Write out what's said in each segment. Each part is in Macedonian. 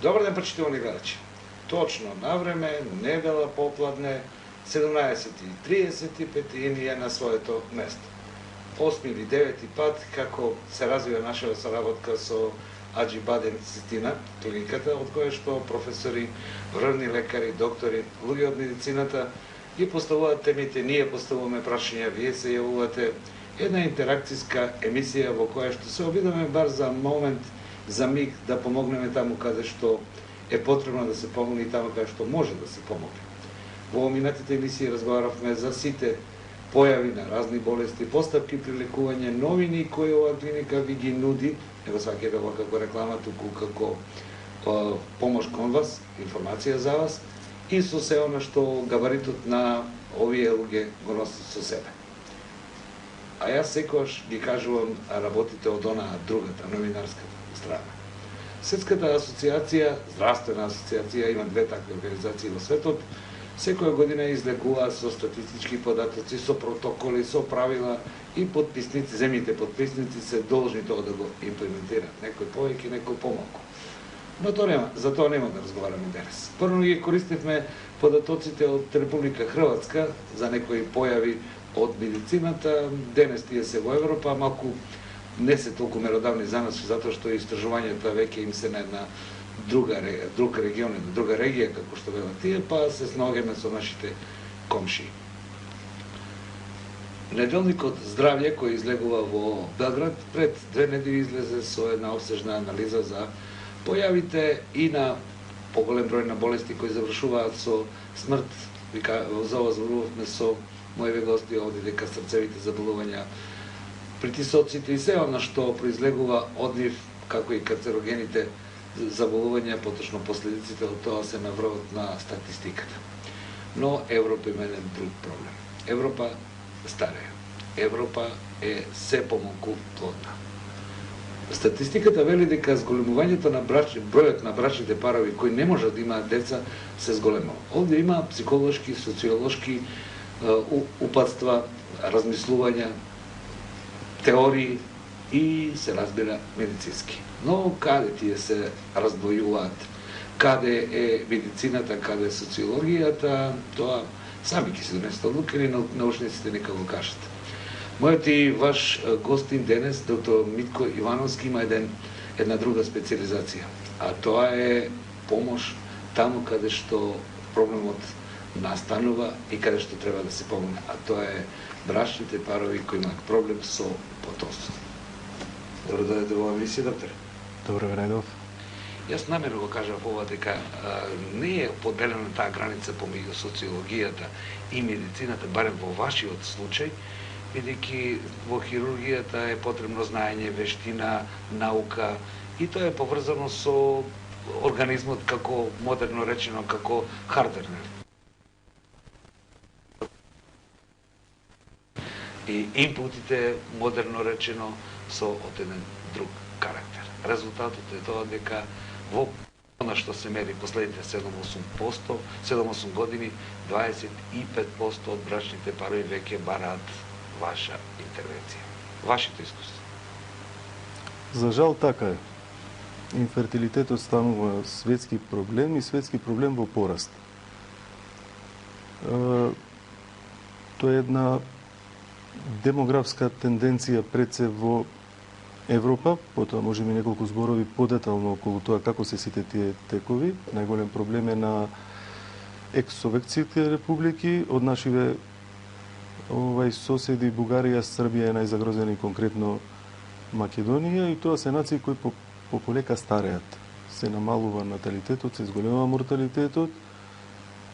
Добар ден, почитувани гледачи. Точно на време, недела попладне, 17:35 и ние на своето место. 8 или 9 пат како се развива нашата соработка со Аџи Баден Цитина, клиниката, од која што професори, врвни лекари, доктори, луѓе од медицината ги поставуваат темите, ние поставуваме прашања, вие се јавувате. Една интеракцијска емисија во која што се обидаме бар за момент, за миг да помогнеме таму каде што е потребно да се помогне и таму каде што може да се помогне. Во минатите емисии разговаравме за сите појави на разни болести, постапки при лекување, новини кои оваа клиника ви ги нуди, не го сваќате ова како реклама, туку како помош кон вас, информација за вас, и со се она што габаритот на овие луѓе го носат со себе. А јас секогаш ги кажувам работите од онаа другата, новинарската страна. Светската асоциација, здравствена асоциација, има две такви организации во светот, секоја година излегува со статистички податоци, со протоколи, со правила и подписници, земјите подписници се должни тоа да го имплементираат. Некој повеќе, некој помалку. Но за тоа нема да разговараме денес. Прво ги користивме податоците од Република Хрватска за некои појави од медицината. Денес тие се во Европа, малку не се толку меродавни за нас, затоа што истражувањата веќе им се на една друг регион, друга регија, како што велат тие, па се сногеме со нашите комшии. Неделникот Здравје, кој излегува во Белград, пред 2 недели излезе со една обсежна анализа за појавите и на поголем број на болести кои завршуваат со смрт. За ова зборувавме со моите гости овде дека срцевите заболувања, притисоците и се она што произлегува од нив, како и канцерогените заболувања, поточно последиците од тоа се на врвот на статистиката. Но Европа има еден друг проблем. Европа старее. Европа е се помалку плодна. Статистиката вели дека зголемувањето на бројот на брачните парови кои не можат да имаат деца се зголемува. Овде има психолошки, социолошки упатства, размислувања, теории и се разбира медицински. Но каде тие се раздвојуваат, каде е медицината, каде е социологијата, тоа сами ќе се донесете одлука или научниците нека го кажат. Мојот и ваш гостин денес, доктор Митко Ивановски, има една друга специализација, а тоа е помош таму каде што проблемот настанува и каде што треба да се помогне, а тоа е брачните парови кои имаат проблем со потомство. Добро дојдете во емисија, доктор. Добро време. Јас намерно го кажав ова дека не е поделена таа граница помеѓу социологијата и медицината, барем во вашиот случај, бидејќи во хирургијата е потребно знаење, вештина, наука и тоа е поврзано со организмот како модерно речено како хардвер. И импутите модерно речено со од еден друг карактер. Резултатот е тоа дека во она што се мери последните 7-8 години, 25% од брачните парови веќе бараат ваша интервенција. Вашето искуство. За жал така е. Инфертилитетот станува светски проблем и светски проблем во пораст. Тоа е една демографска тенденција пред се во Европа, потоа можеме неколку зборови подетално околу тоа како се сите тие текови. Најголем проблем е на екс-советските републики, од нашиве соседи Бугарија, Србија е најзагрозени, конкретно Македонија, и тоа се нации кои полека стареат. Се намалува наталитетот, се зголемува морталитетот,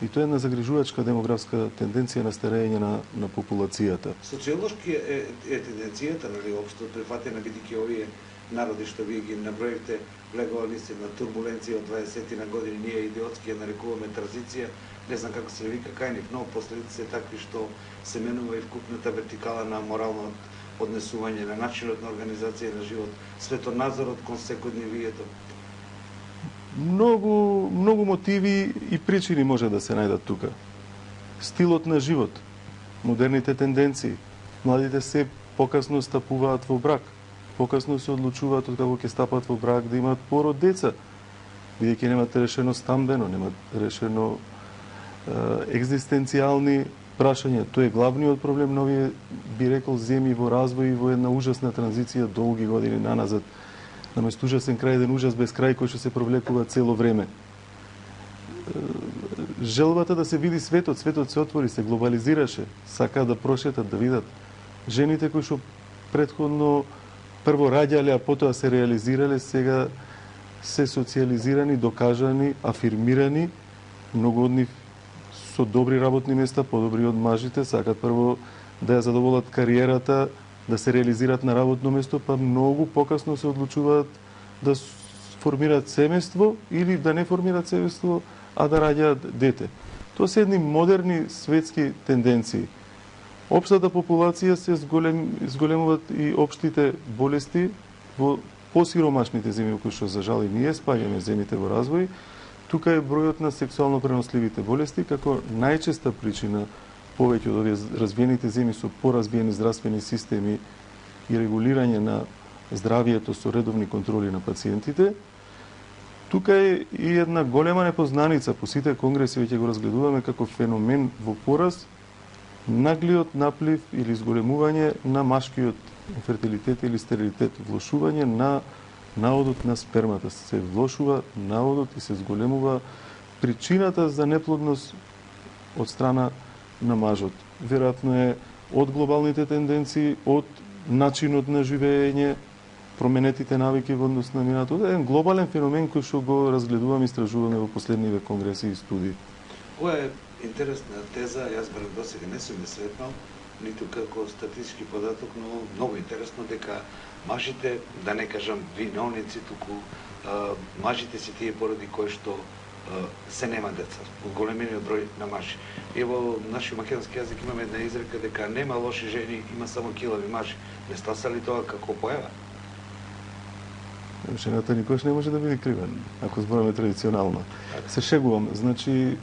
и тоа е една загрижувачка демографска тенденција на старење на популацијата. Социолошки е тенденцијата, нали, општо прифатена, бидејќи овие народи што вие ги наброивте, влегували се на турбуленција од 20 на години, ние идиотски ја нарекуваме транзиција, не знам како се вика кај нив, но последици се такви што се менува и вкупната вертикала на морално однесување, на начинот на организација на живот, светоназорот кон секојдневието. Многу мотиви и причини може да се најдат тука. Стилот на живот, модерните тенденции. Младите се покасно стапуваат во брак, покасно се одлучуваат од како ќе стапат во брак да имаат пород деца. бидејќи немате решено стамбено, немате решено екзистенцијални прашања. Тој е главниот проблем на овие, би рекол, земји во развој и во една ужасна транзиција долги години наназад. Наместо ужасен крај, еден ужас без крај кој што се провлекува цело време. Желбата да се види светот се отвори, се глобализираше, сака да прошетат, да видат жените кои што претходно прво раѓале, а потоа се реализирале, сега се социализирани, докажани, афирмирани, многу од нив со добри работни места, подобри од мажите, сакат прво да ја задоволат кариерата, да се реализираат на работно место, па многу покасно се одлучуваат да формираат семејство или да не формираат семејство, а да раѓаат дете. Тоа се едни модерни светски тенденции. Општата популација се зголемуваат и општите болести во посиромашните земји, кои што за жал и ние спаѓаме земјите во развој. Тука е бројот на сексуално преносливите болести како најчеста причина. Повеќе од овие развиените земји со поразвиени здравствени системи и регулирање на здравието со редовни контроли на пациентите. Тука е и една голема непознаница, по сите конгреси веќе го разгледуваме како феномен во пораз, наглиот наплив или зголемување на машкиот инфертилитет или стерилитет, влошување на наводот на спермата. Се влошува наводот и се зголемува причината за неплодност од страна на мажот. Веројатно е од глобалните тенденции, од начинот на живење, променетите навики во однос на минатото. Еден глобален феномен кој што го разгледуваме и истражуваме во последниве конгреси и студии. Ова е интересна теза, јас барем досега не сум ја сретнал, ниту како статистички податок, но многу интересно дека мажите, да не кажам виновници, туку мажите се тие породи кои што се нема деца, големиот број на мажи. И во нашиот македонски јазик имаме една изрека дека нема лоши жени, има само килави мажи. Не стаса ли тоа како појава? Жената никош не може да биде кривен, ако збораме традиционално. Се шегувам, значи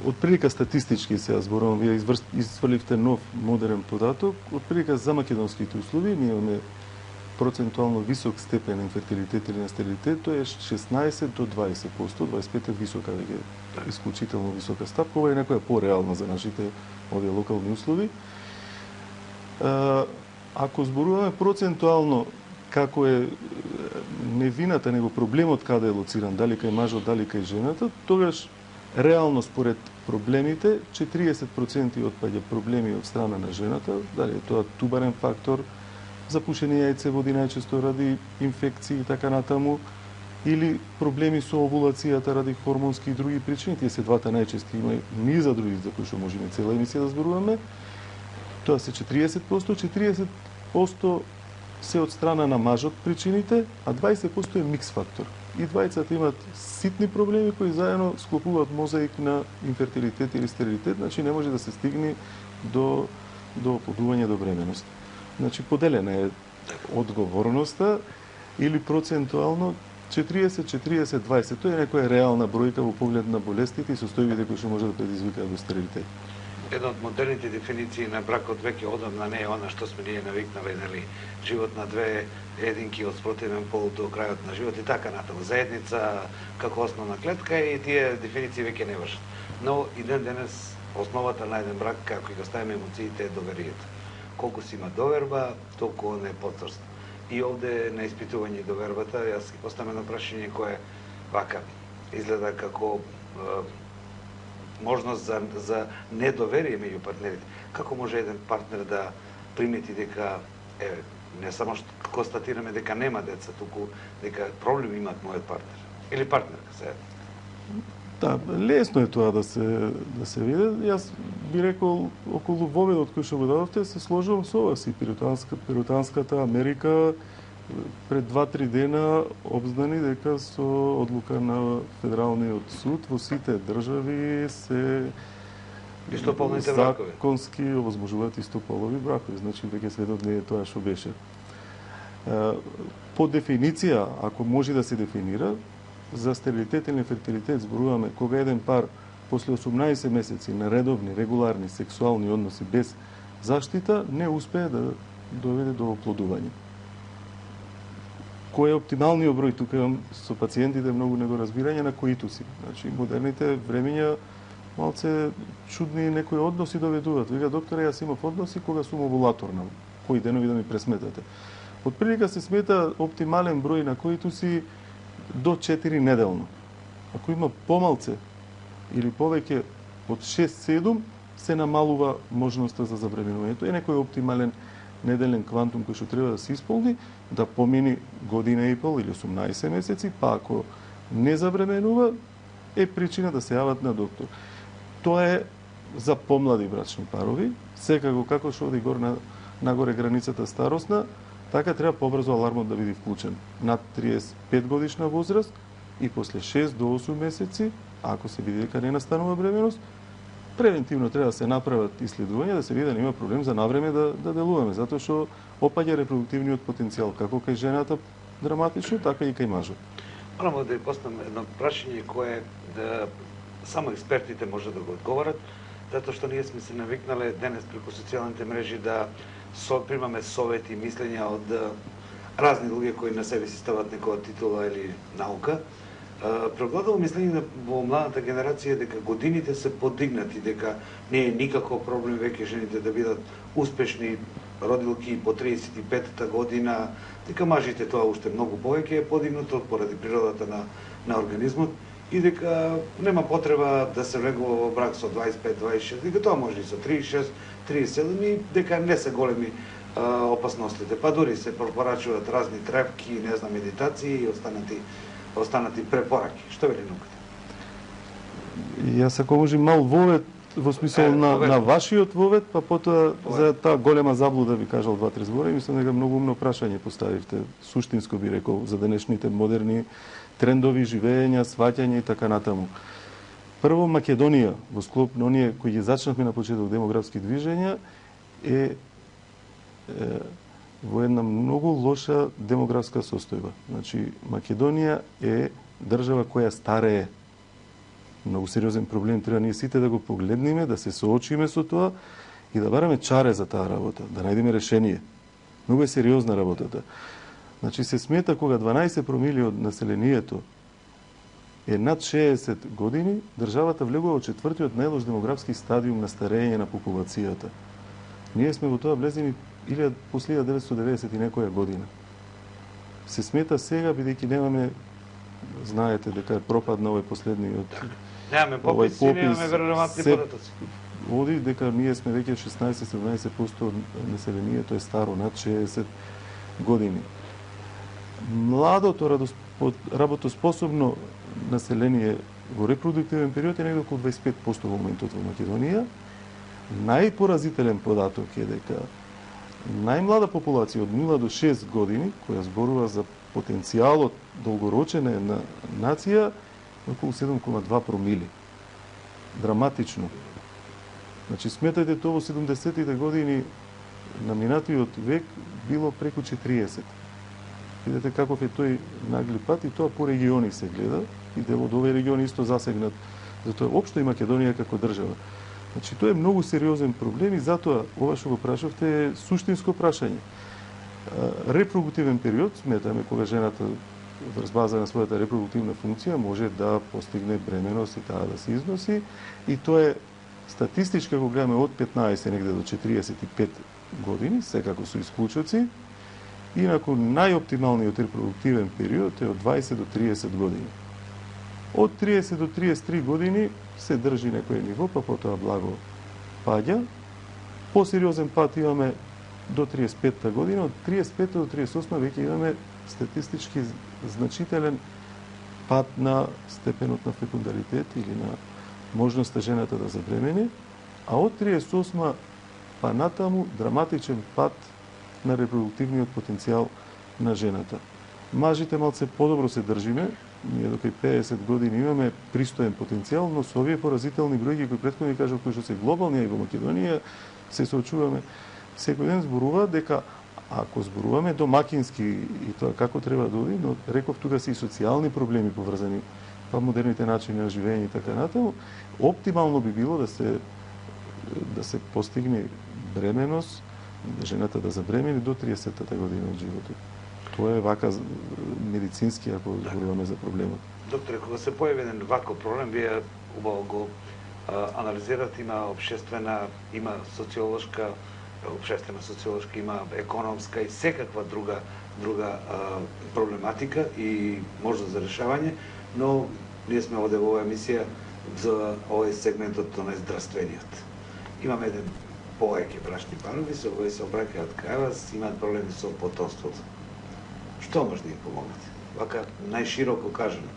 од прилика статистички се зборувам, вие изврливте нов модерен податок, од прилика за македонските услови, ние имаме процентуално висок степен на инфертилитет или на стерилитет, тоа е 16 до 20%, 25% е висока, веќе исклучително висока стапка, ова е некоја пореална за нашите овие локални услови. Ако зборуваме процентуално како е невината, него проблемот каде е лоциран, дали кај мажот, дали кај жената, тогаш реално според проблемите 40% отпаѓа проблеми од страна на жената, дали е тоа тубарен фактор, запушени јајце води најчесто ради инфекции и така натаму, или проблеми со овулацијата ради хормонски и други причини. Тие се двата најчести, има низ за други за кои што можеме цела емисија да зборуваме. Тоа се 40%, 40% се од страна на мажот причините, а 20% е микс фактор. И двајцата имат ситни проблеми кои заедно склопуваат мозаик на инфертилитет или стерилитет, значи не може да се стигне до оплодување, до бременост. Значи поделена е одговорноста или процентуално 40-40-20. Тоа е некоја реална бројка во поглед на болестите и состојбите кои што може да предизвикаат до стерилитет. Една од модерните дефиниции на бракот веќе одамна не е она што сме ние навикнале, нели, живот на две единки од спротивен пол до крајот на живот и така натаму. Заедница како основна клетка и тие дефиниции веќе не важат. Но и ден денес основата на еден брак, како и го ставиме емоциите, е доверието. Колку си има доверба, толку он е потврст. И овде на испитување довербата, јас ќе поставам едно прашање кое вака изгледа како можност за недоверие меѓу партнерите. Како може еден партнер да примети дека не само што констатираме дека нема деца, туку дека проблем имат мојот партнер или партнерка се? Да, лесно е тоа да се види. Јас би рекол околу воведот кој што го дадовте се сложувам со вас и Пиротанската Америка пред 2-3 дена обзнани дека со одлука на Федералниот суд во сите држави се истополните бракови законски овозможуваат истополови бракови. Значи веќе светот не е тоа што беше. По дефиниција, ако може да се дефинира, за стерилитет или фертилитет зборуваме кога еден пар после 18 месеци на редовни, регуларни сексуални односи без заштита не успее да доведе до оплодување. кој е оптималниот број? Тука имам со пациентите многу недоразбирање на коитуси. Значи, модерните времења малце чудни некои односи доведуваат. Вика, докторе, јас имав односи кога сум овулаторна. Кои денови да ми пресметате? Отприлика се смета оптимален број на коитуси до 4 неделно. Ако има помалце или повеќе од 6-7, се намалува можноста за забременување. Тоа е некој оптимален неделен квантум кој што треба да се исполни, да помини година и пол или 18 месеци, па ако не забременува, е причина да се јават на доктор. Тоа е за помлади брачни парови, секако како што оди нагоре границата старосна, така треба побрзо алармот да биде вклучен. Над 35 годишна возраст и после 6 до 8 месеци, ако се види дека не настанува бременност, превентивно треба да се направат исследувања, да се види да нема проблем за навреме да делуваме, затоа што опаѓа репродуктивниот потенцијал, како кај жената драматично, така и кај мажот. Морамо да ја поставам едно прашање кое само експертите може да го одговорат, затоа што ние сме се навикнале денес преку социјалните мрежи да примаме совети и мислења од разни луѓе кои на себе си стават некоја титула или наука. Преобладало мислење во младата генерација дека годините се подигнати, дека не е никаков проблем веќе жените да бидат успешни родилки по 35-та година, дека мажите тоа уште многу повеќе е подигнато поради природата на организмот и дека нема потреба да се влегува во брак со 25-26, дека тоа може и со 36-37 и дека не се големи опасностите. Па дури се препорачуваат разни трепки, не знам, медитации и останати препораки. Што вели науката? Јас ако може мал вовет во смисол на вашиот вовет, па потоа за таа голема заблуда ви кажал 2-3 збора и мислам дека многу умно прашање поставивте, суштинско би рекол, за денешните модерни трендови, живења, сваќање и така натаму. Прво, Македонија, во склоп на оние кои ги зачнавме на почеток демографски движења, е во една многу лоша демографска состојба. Значи, Македонија е држава која старее. Многу сериозен проблем, треба ние сите да го погледнеме, да се соочиме со тоа и да бараме чаре за таа работа, да најдеме решение. Многу е сериозна работата. Значи, се смета кога 12 промили од населението е над 60 години, државата влегува во четвртиот најлош демографски стадиум на старење на популацијата. Ние сме во тоа влезени после 1990 и некоја година. Се смета сега, бидејќи немаме, знаете дека е пропадна овој последниот немаме попис и немаме веројатни податоци. Оди дека ние сме веќе 16-17% од населението е старо над 60 години. Младото работоспособно население во репродуктивен период е некако 25% во моментот во Македонија. Најпоразителен податок е дека најмлада популација од 0 до 6 години, која зборува за потенцијалот долгорочен е на нација, околу 7,2 промили. Драматично. Значи, сметајте тоа во 70-тите години на минатиот век било преку 40. Видете каков е тој нагли пат и тоа по региони се гледа и дел од овој регион исто засегнат. Затоа општо и Македонија како држава. Значи, тоа е многу сериозен проблем и затоа ова што го прашавте е суштинско прашање. Репродуктивен период, сметаме кога жената врз база на својата репродуктивна функција може да постигне бременост и таа да се износи и тоа е статистички ако гледаме од 15 негде до 45 години, секако со исклучоци, инаку најоптималниот репродуктивен период е од 20 до 30 години. Од 30 до 33 години се држи некој ниво, па потоа благо паѓа. Посериозен пат имаме до 35-та година, од 35 до 38 веќе имаме статистички значителен пат на степенот на фекундаритет или на можноста жената да забремени, а од 38 па натаму драматичен пат на репродуктивниот потенцијал на жената. Мажите малце подобро се држиме, ние до кај 50 години имаме пристоен потенцијал, но со овие поразителни бројки кои претходно ви кажав, кои што се глобални и во Македонија, се соочуваме секој ден зборува дека ако зборуваме домакински и тоа како треба да оди, но реков тука се и социјални проблеми поврзани па модерните начини на живење и така натаму, оптимално би било да се постигне бременост, жената да забремени до 30-та година од животот. кој е вака медицински, ако зборуваме за проблемот? Докторе, кога се појави еден ваков проблем, вие убаво го анализирате, има обшествена, има социолошка, има економска и секаква друга проблематика и можност за решавање, но ние сме овде во оваа емисија за овој сегментот на здравствениот. Имаме еден повеќе брачни парови, со кои се обраќаат кај вас, имаат проблеми со потомството. Што може да им помогнете? Вака најшироко кажано.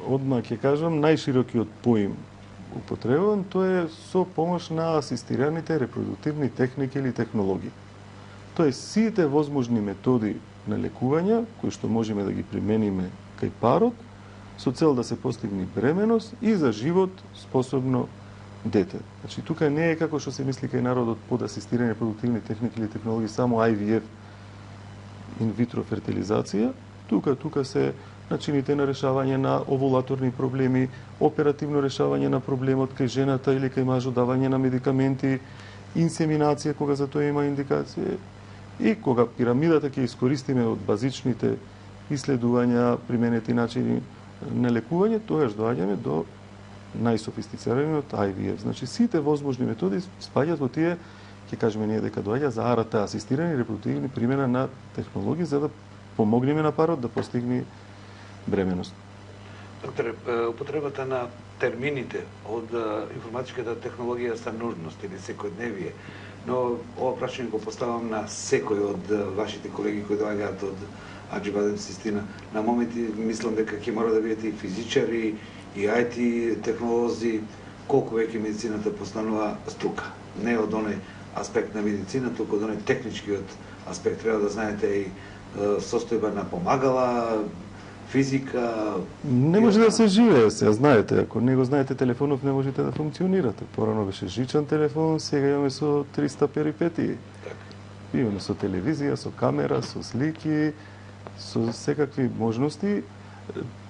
Одма ќе кажам, најширокиот поим употребуван, тоа е со помош на асистираните репродуктивни техники или технологии. Тоа е сите возможни методи на лекување, кои што можеме да ги примениме кај парот, со цел да се постигне бременост и за живот способно дете. Значи, тука не е како што се мисли кај народот под асистирани репродуктивни техники или технологии, само IVF, инвитро фертилизација. Тука се начините на решавање на овулаторни проблеми, оперативно решавање на проблемот кај жената или кај мажот, давање на медикаменти, инсеминација кога за тоа има индикација. И кога пирамидата ќе искористиме од базичните исследувања, применети начини на лекување, тогаш доаѓаме до најсофистицираниот IVF. Значи, сите возможни методи спаѓаат во тие, ќе кажеме ние дека доаѓа за АРТ, асистирани репродуктивни примена на технологии, за да помогнеме на парот да постигне бременост. Докторе, употребата на термините од информатичката технологија са нужност или секојдневие, но ова прашање го поставам на секој од вашите колеги кои доаѓаат од Аџи Бадем Систина. На моменти мислам дека ќе мора да бидете и физичари, и IT технолози, колку веќе медицината постанува струка. Не од оној аспект на медицина, туку од оној техничкиот аспект. Треба да знаете и состојба на помагала, физика... Не може да се живее, сега знаете. Ако не го знаете телефонов, не можете да функционирате. Порано беше жичен телефон, сега имаме со 300 перипетии. Имаме со телевизија, со камера, со слики, со секакви можности,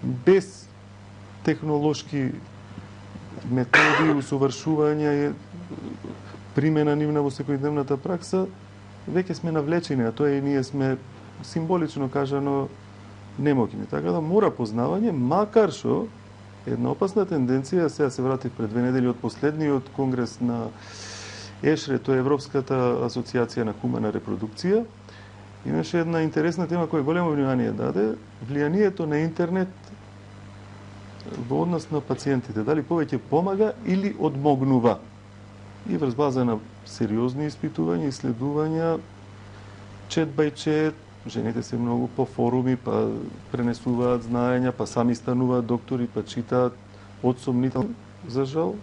без технолошки методи, усовршување и примена нивна во секојдневната пракса, веќе сме навлечени, а тоа и ние сме символично кажано немокни. Така да мора познавање, макар што една опасна тенденција, сега се вратив пред 2 недели од последниот конгрес на ЕШРЕ, тоа е Европската асоциација на хумана репродукција, имаше една интересна тема која големо внимание даде, влијанието на интернет во однос на пациентите, дали повеќе помага или одмогнува. И врз база на сериозни испитувања, исследувања, чет бај чет, жените се многу по форуми, па пренесуваат знаења, па сами стануваат доктори, па читаат од сомнително. За жал,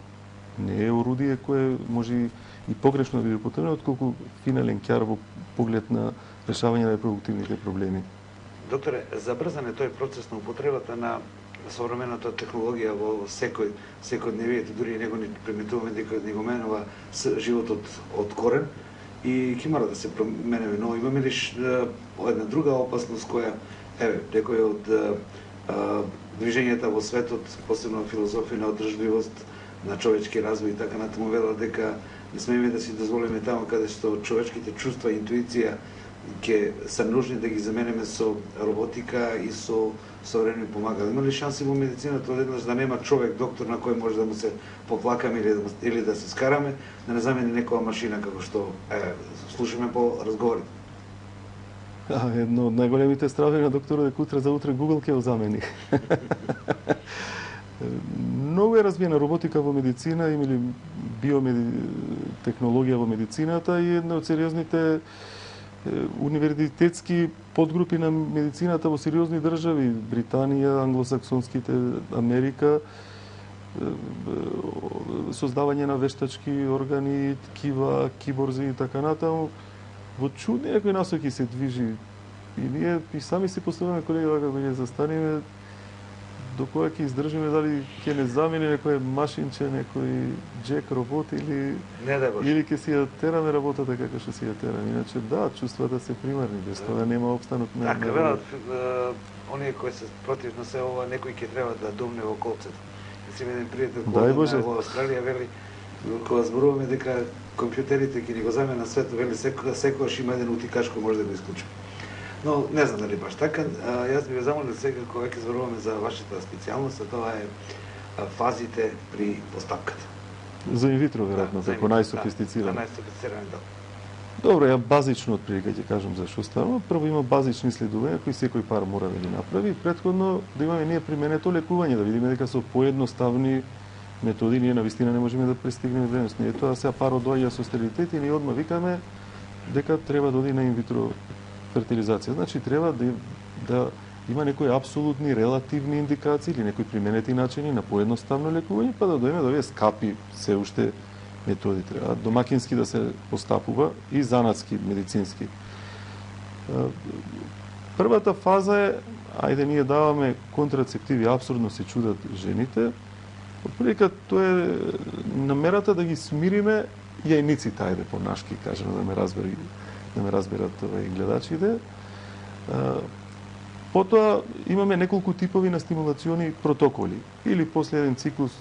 не е орудие кое може и погрешно да биде употребено, отколку финален ќар во поглед на решавање на репродуктивните проблеми. Докторе, забрзан е тој процес на употребата на современата технологија во секојдневието, дури и него не приметуваме дека ни го менува животот од корен и ќе мора да се променеме, но имаме ли една друга опасност која, некој од движењата во светот, посебно филозофија на одржливост, на човечки развој и така натаму велат дека не смееме да си дозволиме таму каде што човечките чувства и интуиција ќе се нужни да ги заменеме со роботика и со современи помагали. Има ли шанси во медицината одеднаш да нема човек, доктор на кој може да му се поплакаме или да се скараме, да не замени некоја машина како што слушаме по разговори? Едно од најголемите страви на докторот дека утре за утре Google ќе го замени. Многу е развиена роботика во медицина, или биотехнологија во медицината и една од сериозните универзитетски подгрупи на медицината во сериозни држави, Британија, англосаксонските, Америка, создавање на вештачки органи, ткива, киборзи и така натаму, во чудни некои насоки се движи. И ние и сами си поставаме, колеги, како ќе застанеме, до која ќе издржиме, дали ќе не замени некој машинче, некој джек робот или ќе си ја тераме работата како што си ја тераме. Иначе да, чувствата се примарни, без тоа нема обстанок на. Така велат оние кои се против на се ова, некој ќе треба да домне во колцето. Си еден пријател во Австралија вели, кога зборуваме дека компјутерите ќе ни го заменат светот, вели секогаш има еден утикач кој може да го исклучи. Но не знам дали баш така. Јас би ве замолил сега кога ќе зборуваме за вашата специјалност, а тоа е фазите при постапката. За инвитро, веројатно, за како најсофистицирано. Да, најсофистицирано, да. Добро, ја базично отприлика ќе кажам за што става. Прво има базични исследувања кои секој пар мора да ги направи, претходно да имаме ние применето лекување, да видиме дека со поедноставни методи ние навистина не можеме да пристигнеме вредност. Ние тоа сега паро доаѓа со стерилитет и ние одма викаме дека треба да оди на инвитро фертилизација. Значи треба да има некои апсолутни релативни индикации или некои применети начини на поедноставно лекување, па да дојме до овие скапи се уште методи треба домакински да се постапува и занатски, медицински. Првата фаза е, ајде ние даваме контрацептиви, апсурдно се чудат жените, отприлика тоа е намерата да ги смириме јајниците, ајде по нашки кажем, да ме разберат и гледачите. Потоа имаме неколку типови на стимулациони протоколи. Или после еден циклус,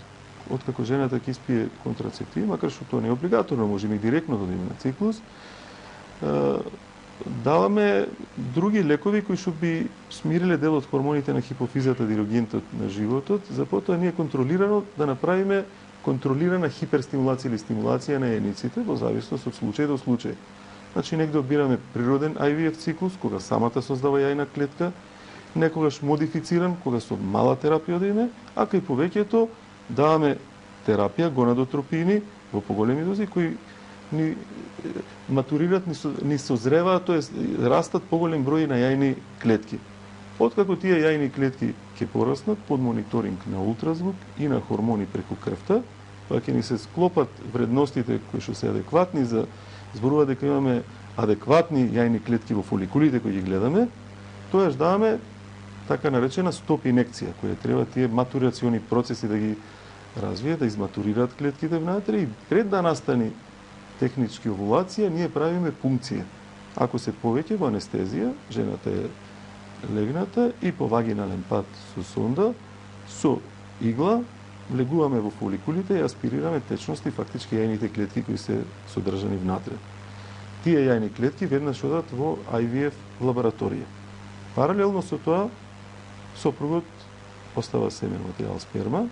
откако жената ќе испие контрацептиви, макар што тоа не е облигаторно, можеме и директно да одиме на циклус, даваме други лекови кои што би смириле дел од хормоните на хипофизата, дирогентот на животот, за потоа ние контролирано да направиме контролирана хиперстимулација или стимулација на јајниците во зависност од случај до случај. Значи негде одбираме природен IVF циклус, кога самата создава јајна клетка, некогаш модифициран, кога со мала терапија одиме, а кај повеќето даваме терапија, гонадотропини во поголеми дози, кои ни матурират, ни созреваат, тоест растат поголем број на јајни клетки. Откако тие јајни клетки ќе пораснат под мониторинг на ултразвук и на хормони преку крвта, па ќе ни се склопат вредностите кои што се адекватни за зборува дека имаме адекватни јајни клетки во фоликулите кои ги гледаме, тоаш даваме така наречена стоп инекција, која треба тие матурациони процеси да ги развие, да изматурираат клетките внатре и пред да настани технички овулација, ние правиме пункција. Ако се повеќе во анестезија, жената е легната и по вагинален пат со сонда, со игла, влегуваме во фоликулите и аспирираме течности, фактички јајните клетки кои се содржани внатре. Тие јајни клетки веднаш одат во IVF лабораторија. Паралелно со тоа, сопругот остава семен материјал сперма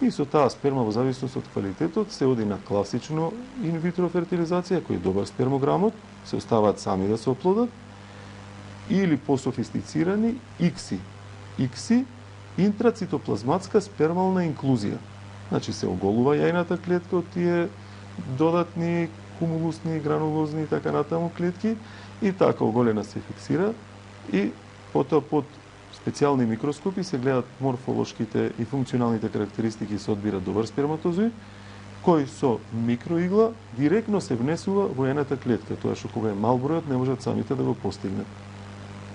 и со таа сперма во зависност од квалитетот се оди на класично инвитро фертилизација, кој е добар спермограмот, се оставаат сами да се оплодат, или пософистицирани икси, интрацитоплазматска спермална инклузија. Значи се оголува јајната клетка од тие додатни кумулусни, гранулозни и така натаму клетки и така оголена се фиксира и потоа под специјални микроскопи се гледат морфолошките и функционалните карактеристики и се одбира добар сперматозоид, кој со микроигла директно се внесува во јајната клетка, тоа што кога е мал бројот не можат самите да го постигнат.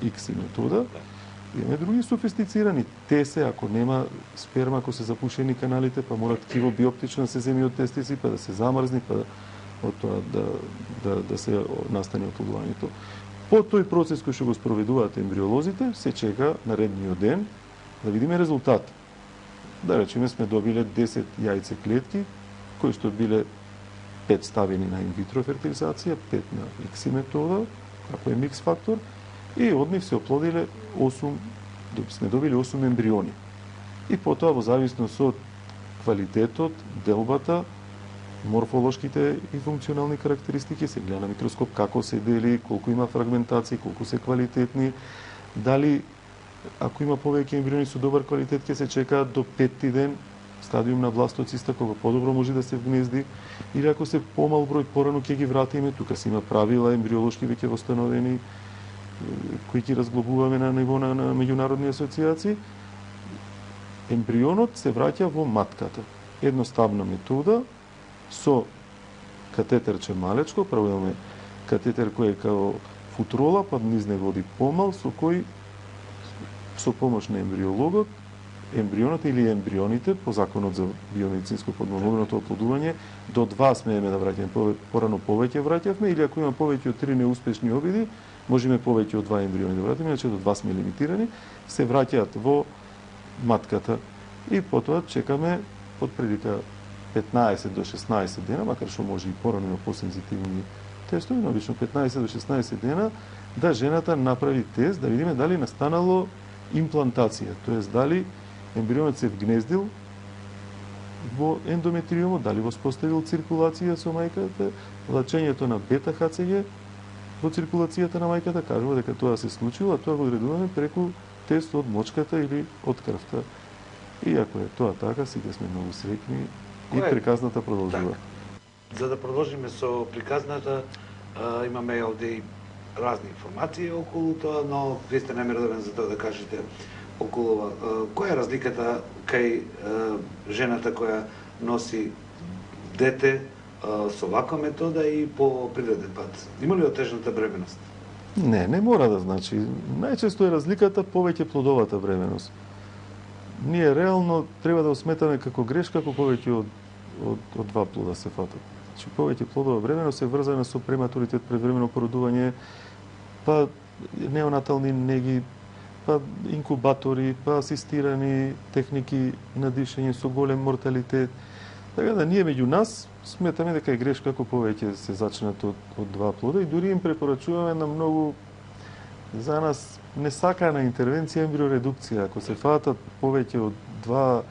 Икси метода. Имаме други софистицирани. Те се, ако нема сперма, ако се запушени каналите, па мора ткиво биоптично да се земи од тестиси, па да се замрзни, па од тоа да се настане оплодувањето. По тој процес кој што го спроведуваат ембриолозите, се чека наредниот ден да видиме резултат. Да речеме сме добиле 10 јајце клетки, кои што биле 5 ставени на инвитро фертилизација, 5 на икси метода, како е микс фактор, и од нив се оплодиле 8, сме добили 8 ембриони. И потоа во зависност од квалитетот, делбата, морфолошките и функционални карактеристики се гледа на микроскоп како се дели, колку има фрагментации, колку се квалитетни, дали ако има повеќе ембриони со добар квалитет ќе се чекаат до 5-ти ден, стадиум на бластоциста, кога подобро може да се вгнезди, или ако се помал број порано ќе ги вратиме, тука се има правила ембриолошки веќе востановени кои ќе разглобуваме на ниво на меѓународни асоциации. Ембрионот се враќа во матката. Едноставна метода со катетерче малечко, прво имаме катетер кој е као футрола, па низ него води помал, со кој со помош на ембриологот, ембрионот или ембрионите, по законот за биомедицинско подпомогнато оплодување, до 2 смееме да враќаме, порано повеќе враќавме, или ако има повеќе од 3 неуспешни обиди, можеме повеќе од 2 ембриони да вратиме, иначе до 2 сме лимитирани, се враќаат во матката и потоа чекаме од прилика 15 до 16 дена, макар што може и порано има посензитивни тестови, обично 15 до 16 дена, да жената направи тест, да видиме дали настанало имплантација, тоест дали ембрионот се вгнездил во ендометриумот, дали воспоставил циркулација со мајката, влачењето на бета-ХЦГ во циркулацијата на мајката, кажува дека тоа се случило, а тоа го одредуваме преку тест од мочката или од крвта. И ако е тоа така, сите сме многу среќни и приказната продолжува. Так. За да продолжиме со приказната, имаме овде и разни информации околу тоа, но вие сте најмеродобен за тоа да кажете околу ова. Која е разликата кај жената која носи дете со ваква метода и по природен пат? Има ли отежната бременост? Не мора да значи. Најчесто е разликата повеќе плодовата бременост. Ние реално треба да осметаме како грешка ако повеќе од два плода се фатат. Значи повеќе плодова бременост е врзана со прематуритет, предвремено породување, па неонатални неги, па инкубатори, па асистирани техники на дишење со голем морталитет. Така да ние меѓу нас сметаме дека е грешка ако повеќе се зачнат од два плода и дури им препорачуваме на многу за нас несакана интервенција ембриоредукција. Ако се фатат повеќе од два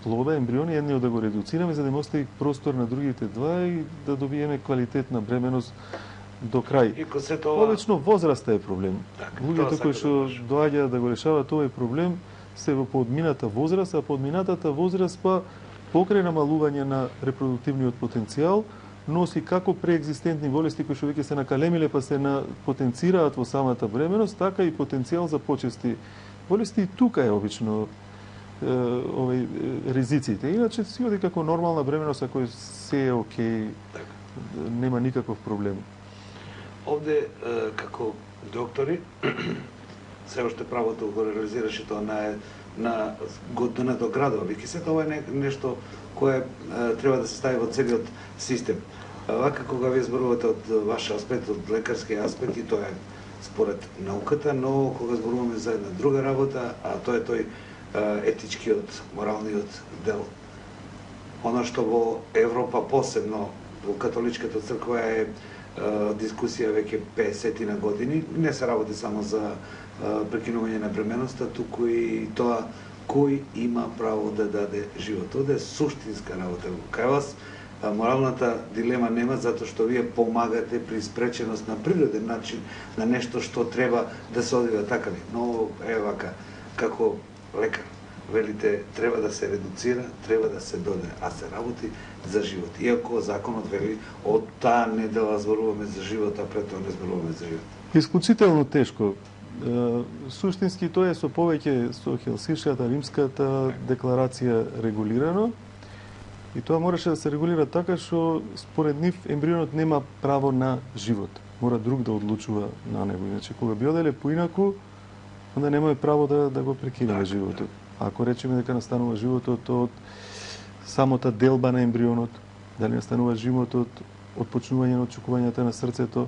плода, ембриони, едниот да го редуцираме за да им остави простор на другите два и да добиеме квалитетна бременост до крај. Обично возраста е проблем. Луѓето кои што доаѓаат да го решаваат овој проблем се во подмината возраст, а подминатата возраст па покрај намалување на репродуктивниот потенцијал носи како преекзистентни болести кои што веќе се накалемиле па се потенцираат во самата бременост, така и потенцијал за почести болести. И тука е обично овој ризиците. Иначе си оди како нормална бременост, ако се е окей, нема никаков проблем. Овде како доктори се уште правото го реализираше тоа на надоградува, веќе се тоа е нешто кое треба да се стави во целиот систем. Вака кога вие зборувате од ваш аспект, од лекарски аспект, и тоа е според науката, но кога зборуваме за една друга работа, а тоа е тој етичкиот, моралниот дел. Оно што во Европа посебно, во католичката црква е дискусија веќе 50 на години, не се работи само за прекинување на бременоста, туку и тоа кој има право да даде живот. Тоа е суштинска работа. Кај вас моралната дилема нема, затоа што вие помагате при спреченост на природен начин на нешто што треба да се одвива, така ли? Но е вака, како лекар, велите треба да се редуцира, треба да се доде, а се работи за живот. Иако законот вели од таа недела зборуваме за живот, а пред тоа не зборуваме за живот. Исклучително тешко. Суштински тоа е со повеќе со Хелсиншката, Римската декларација регулирано. И тоа мораше да се регулира така што според нив ембрионот нема право на живот. Мора друг да одлучува на него. Иначе кога би оделе поинаку, онда немаме право да го прекинеме животот. Ако речеме дека настанува животот од самата делба на ембрионот, дали настанува животот од почнување на очекувањата на срцето,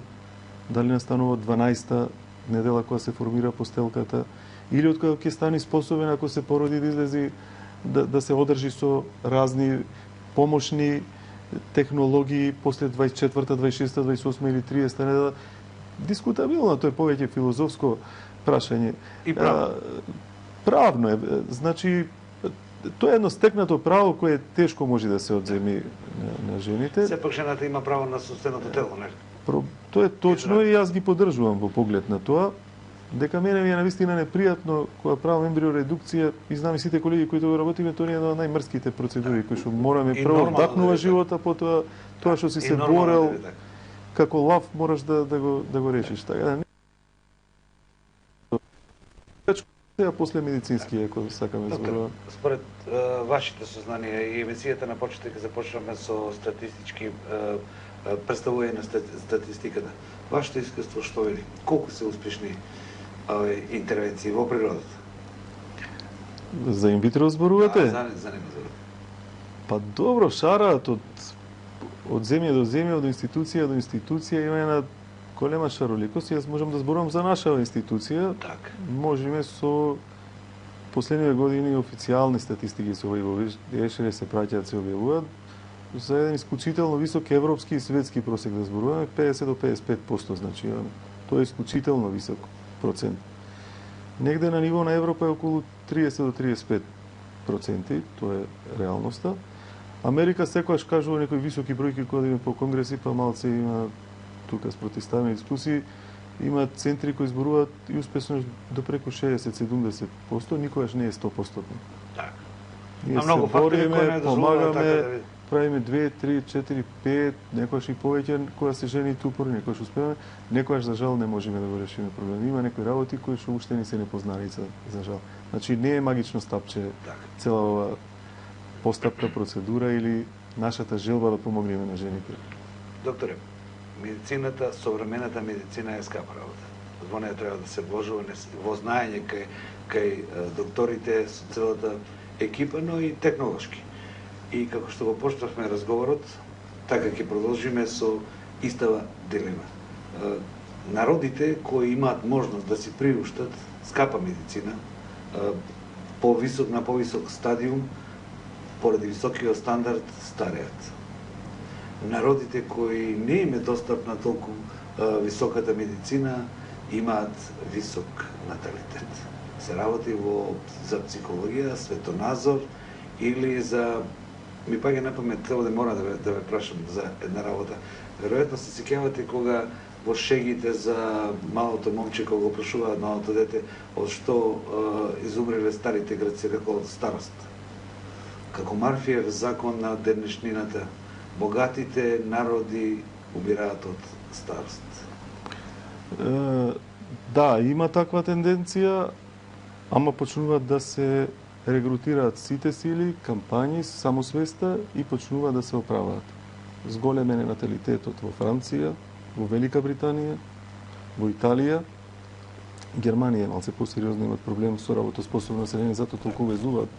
дали настанува од 12-та недела кога се формира постелката, или од кога ќе стане способен ако се породи да излези да се одржи со разни помошни технологии после 24-та, 26-та, 28-та или 30-та недела. Дискутабилно, тоа е повеќе филозофско прашање. И правно. Правно е. Значи, тоа е едно стекнато право кое тешко може да се одземи на жените. Сепак жената има право на собственото тело, нели? Тоа е точно и јас ги поддржувам во поглед на тоа. Дека мене ми е навистина непријатно кога правам ембриоредукција и знам и сите колеги кои тоа го работиме, тоа е една од најмрските процедури кои што мораме прво вдахнува живота, потоа тоа што си се борел како лав мораш да го решиш. Така да после медицински, ако сакаме зборувам. Според вашите сознанија и емисијата на почеток ќе започнеме со статистички представување на статистиката. Вашето искуство што вели? Колку се успешни интервенции во природата? За инвитро зборувате? За не зборувате. Па добро, шараат од земја до земја, од институција до институција, има една голема шароликост. Јас можам да зборувам за нашава институција. Так. Можеме со последниве години официјални статистики се објавуваат, се праќаат, се објавуваат. за еден исклучително висок европски и светски просек да зборуваме, 50 до 55%, значи тоа е исклучително висок процент. Негде на ниво на Европа е околу 30 до 35%, тоа е реалноста. Америка секогаш кажува некои високи бројки кога идеме по конгреси, па малце има тука спротивставени дискусии, има центри кои зборуваат и успешно до преку 60-70%, никогаш не е 100%. Так. Ние се бориме, помагаме, правиме 2, 3, 4, 5, некојаш и повеќе кога се жени тупори, некојаш успеваме, некојаш за жал не можеме да го решиме проблем. Има некои работи кои што уште ни се непознаница за жал. Значи не е магично стапче цела ова постапка процедура или нашата желба да помогнеме на жените. Докторе, медицината, современата медицина е скапа работа. Во неја треба да се вложува во знаење кај докторите со целата екипа, но и технолошки. И како што го почнавме разговорот, така ќе продолжиме со истава дилема. Народите кои имаат можност да си приуштат скапа медицина, на повисок стадиум, поради високиот стандард, стареат. Народите кои не им е достапна толку високата медицина, имаат висок наталитет. Се работи за психологија, светоназор или за... Ми паѓа на памет, овде мора да ве прашам за една работа. Веројатно се сеќавате кога во шегите за малото момче, кога го прашуваат малото дете од што изумреле старите грци, рекол од старост. Како Марфиев закон на денешнината, богатите народи убираат од старост. Да, има таква тенденција, ама почнуваат да се регрутираат сите сили, кампањи, самосвеста и почнуваат да се оправаат. Зголемен е наталитетот во Франција, во Велика Британија, во Италија. Германија е малце посериозно, имат проблем со работоспособно население, затоа толку увезуваат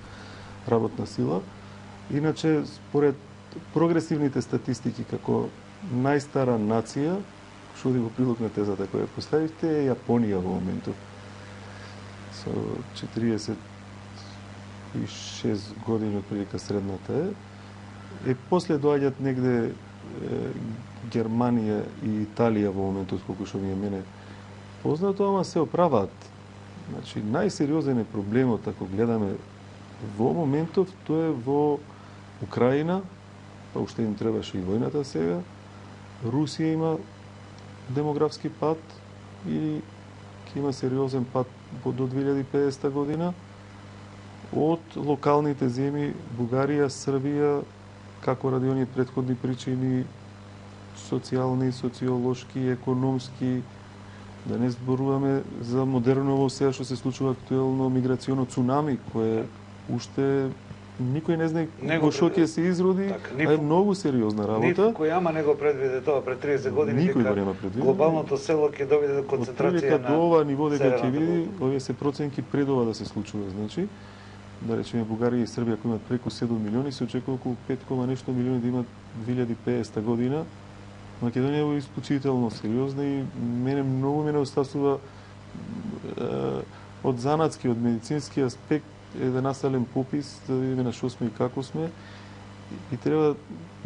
работна сила. Иначе, според прогресивните статистики, како најстара нација, што оди во прилог на тезата која поставивте, е Јапонија во моментов. Со 46 години од прилика средната е. После доаѓат негде Германија и Италија во моментот, колку што ми е мене познато, ама се оправаат. Значи, најсериозен е проблемот, ако гледаме во моментов, тоа е во Украина, па уште им требаше и војната сега. Русија има демографски пат и ќе има сериозен пат до 2050 година. Од локалните земји, Бугарија, Србија, како ради оние претходни причини, социјални, социолошки, економски, да не зборуваме за модерново сега што се случува актуелно миграционо цунами, кое уште никој не знае во што ќе се изроди, а е многу сериозна работа. Никој ама не го предвиде тоа пред 30 години. Никој го нема предвидено. Глобалното село ќе доведе до концентрација на... До ова ниво дека ќе види, овие се проценки пред ова да се случува, значи. Да речеме Бугарија и Србија кои имат преку 7 милиони, се очекува околу 5, нешто милиони да имат 2050 година. Македонија е исклучително сериозна и мене многу ме остасува од занатски, од медицински аспект еден населен попис, да видиме на што сме и како сме. И треба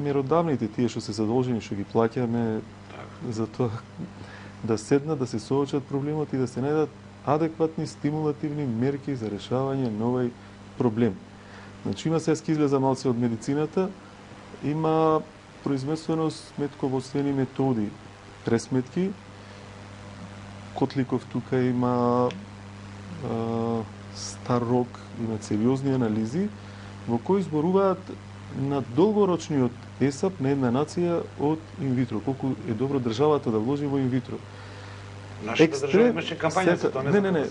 меродавните тие што се задолжени, што ги плаќаме за тоа да седнат, да се соочат проблемот и да се најдат адекватни стимулативни мерки за решавање на овој проблем. Значи има сега излеза малце од медицината, има произведствено сметководствени методи, пресметки. Котликов тука има Старок, има сериозни анализи во кои зборуваат на долгорочниот есап на една нација од инвитро, колку е добро државата да вложи во инвитро. Нашата држава имаше кампања за тоа, не,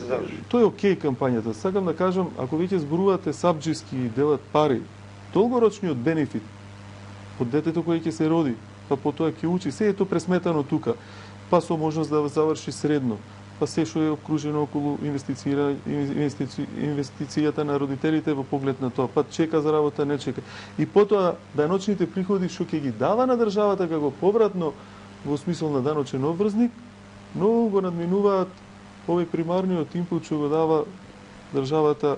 тоа е окей кампањата. Сакам да кажам, ако веќе зборувате сабџиски и делат пари, долгорочниот бенефит од детето кое ќе се роди, па потоа ќе учи, се е тоа пресметано тука, па со можност да заврши средно, па се што е окружено околу инвестицијата на родителите во поглед на тоа, па чека за работа, не чека. И потоа даночните приходи што ќе ги дава на државата како повратно во смисол на даночен обврзник, многу го надминуваат овој примарниот импут што го дава државата,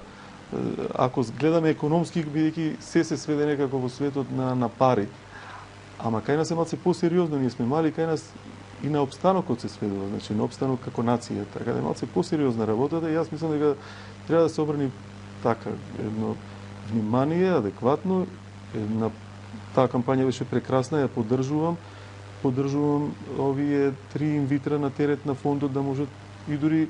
ако гледаме економски, бидејќи се сведе некако во светот на пари. Ама кај нас е малце посериозно, ние сме мали, кај нас и на обстанокот се сведува, значи на обстанок како нација, така да е малце посериозна работата и јас мислам дека треба да се обрани така едно внимание, адекватно. Една таа кампања беше прекрасна, ја поддржувам. Поддржувам овие 3 инвитра на терет на фондот да можат и дури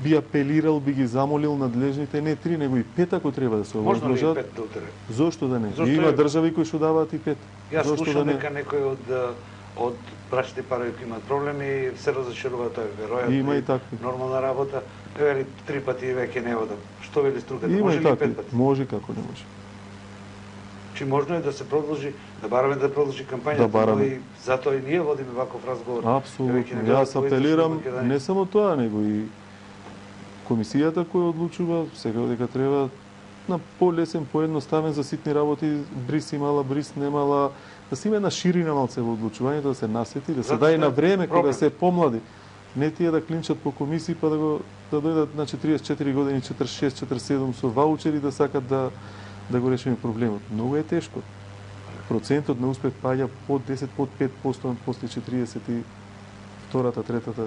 би апелирал, би ги замолил надлежните, не 3, него и 5 ако треба да се овозможат. Можно ли и 5 докторе? Зошто да не? Зошто Има е? држави кои што даваат и 5. Јас Зошто слушам да не? дека некои од брачните парови кои имаат проблеми се разочаруваат, тоа е веројатно. Има и такви. Нормална работа. Вели 3 пати веќе не одам. Што вели струката? Има Може и ли такви. 5 пати? Може како не може. Чи можно е да се продолжи, да бараме да продолжи кампањата, Да бараме. и затоа и ние водиме ваков разговор. Апсолутно. Веќе не гледат Јас по апелирам Источна Македонија. не само тоа, него и комисијата која одлучува, сега дека треба на полесен, поедноставен за ситни работи, брис имала, брис немала, да се има една ширина малце во одлучувањето, да се насети, да се Затоа даде што на е време проблем. кога се помлади. Не тие да клинчат по комисии па да дојдат на 44 години, 46, 47 со ваучери да сакат да го решиме проблемот. Многу е тешко. Процентот на успех паѓа под 10, под 5% после 42-та, 3-та.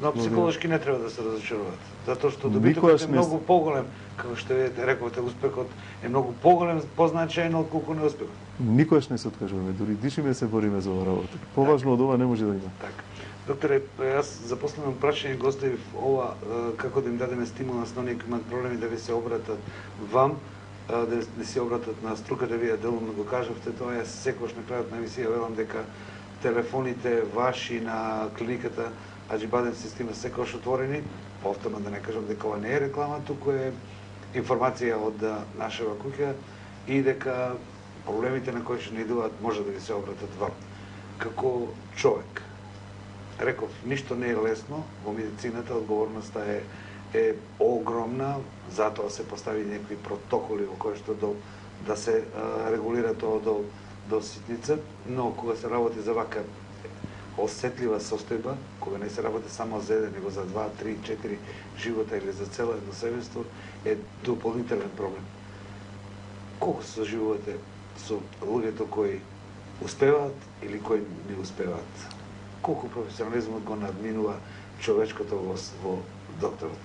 Но психолошки не треба да се разочаруваат, затоа што Никогаш добитокот е не многу поголем, како што вие рековте, успехот е многу поголем, позначајно отколку неуспехот. Никогаш не се откажуваме, дури дишиме се бориме за оваа работа. Поважно од ова не може да има. Така. Докторе, јас за последно прашање го оставив ова како да им дадеме стимуланс на оние кои имаат проблеми да ви се обратат вам, да се обратат на струката, вие делумно го кажавте, тоа е секогаш на крајот на емисија велам дека телефоните ваши на клиниката Аџи Баден система секогаш отворени, повторно да не кажам дека ова не е реклама, туку е информација од нашава куќа и дека проблемите на кои што не идуваат може да ви се обратат вам. Како човек, реков, ништо не е лесно во медицината, одговорноста е огромна, затоа се постави некои протоколи во кои што да се регулира тоа до ситница, но кога се работи за вака осетлива состојба, кога не се работи само за еден, него за 2, 3, 4 живота или за цело едно семејство, е дополнителен проблем. Колку се соживувате со луѓето кои успеваат или кои не успеваат? Колку професионализмот го надминува човечкото во докторот?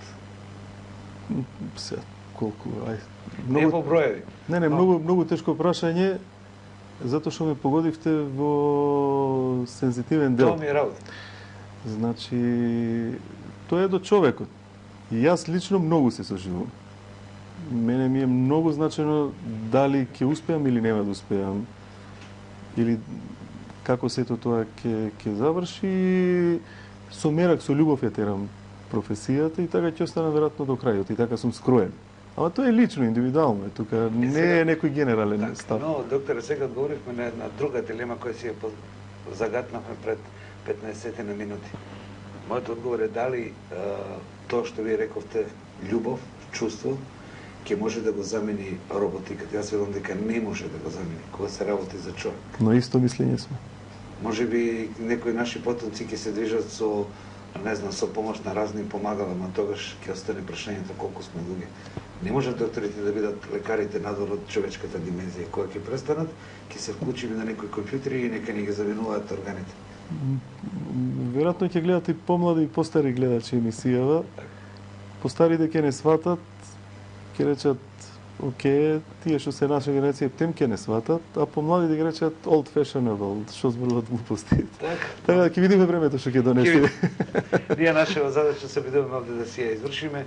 Сега, колку, ај. Не во броеви. Не, многу тешко прашање, затоа што ме погодивте во сензитивен дел. Тоа ми е работа. Значи, тоа е до човекот. И јас лично многу се соживувам. Мене ми е многу значено дали ќе успеам или нема да успеам. Или како сето тоа ќе заврши. Со мерак, со љубов ја терам професијата и така ќе остана веројатно до крајот и така сум скроен. Ама тоа е лично, индивидуално, тука не е некој генерален став. Но, докторе, сега одговоривме на една друга дилема која си ја загатнавме пред 15 на минути. Мојот одговор е дали тоа што вие рековте, љубов, чувство, ќе може да го замени роботиката. Јас велам дека не може да го замени кога се работи за човек. Но исто мислење сме. Може би некои наши потомци ќе се движат со, не знам, со помош на разни помагала, ама тогаш ќе остане прашањето колку сме луѓе. Не може докторите да бидат лекарите надвор од човечката димензија. Кога ќе престанат, ќе се вклучиме на некои компјутери и нека ни ги заменуваат органите. Веројатно ќе гледат и помлади и постари гледачи емисијава. Постарите ќе не сватат, ќе речат окей, тие што се наша генерација тем ќе не сватат, а помладите ќе речат old fashionable, што зборуваат глупости. Така ќе видиме времето што ќе донесе. Ние нашава задача се видуваме овде да си ја извршиме.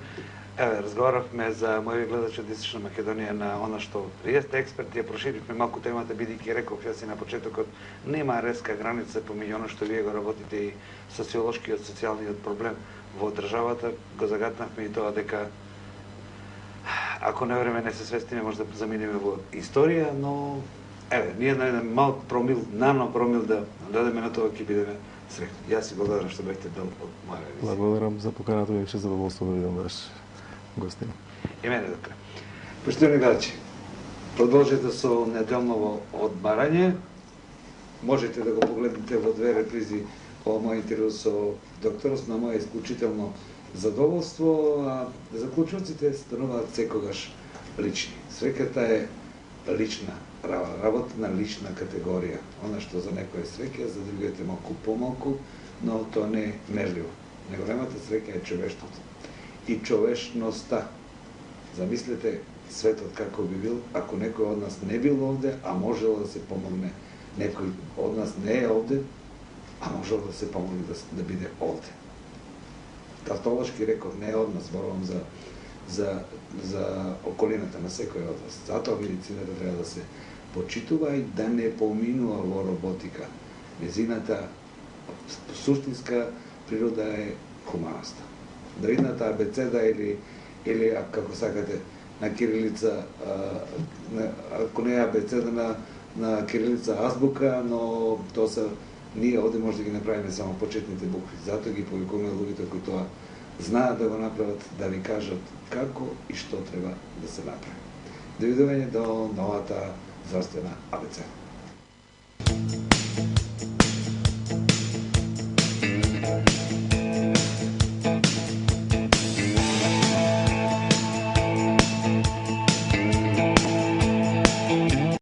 Еве, разговаравме за моји гледачи од Источна Македонија на она што вие сте експерти, ја проширивме малку темата, бидејќи реков јас и на почетокот, нема резка граница помеѓу она што вие го работите и социолошкиот, социјалниот проблем во државата. Го загатнавме и тоа дека ако на време не се свестиме, може да заминеме во историја, но еве, ние на еден мал промил, нано промил да дадеме на тоа ќе бидеме среќни. Јас си благодарам што бевте дел од моја емисија. Благодарам за поканата, ми беше задоволство да видам ваш гостин. И мене, доктор. Поштовани гледачи, продолжете со неделново одмарање. Можете да го погледнете во 2 репризи ова мој интервју со докторот, на моје исклучително задоволство, а заклучоците стануваат секогаш лични. Среќата е лична работа на лична категорија. Она што за некој е среќа, за другите малку помалку, но тоа не е мерливо. Најголемата среќа е човештвото и човечноста. Замислете светот како би бил ако некој од нас не бил овде, а можело да се помогне. Некој од нас не е овде, а можело да се помогне да биде овде. Тавтолошки реков, не е од нас, зборувам за околината на секој од вас. Затоа медицината треба да се почитува и да не поминува во роботика. Незината суштинска природа е хуманоста. Дридната абецеда или како сакате на кирилица, ако не е абецеда на кирилица азбука, но тоа се ние овде може да ги направиме само почетните букви. Затоа ги повикуваме луѓето кои тоа знаат да го направат, да ви кажат како и што треба да се направи. Довидување до новата здравствена абецеда.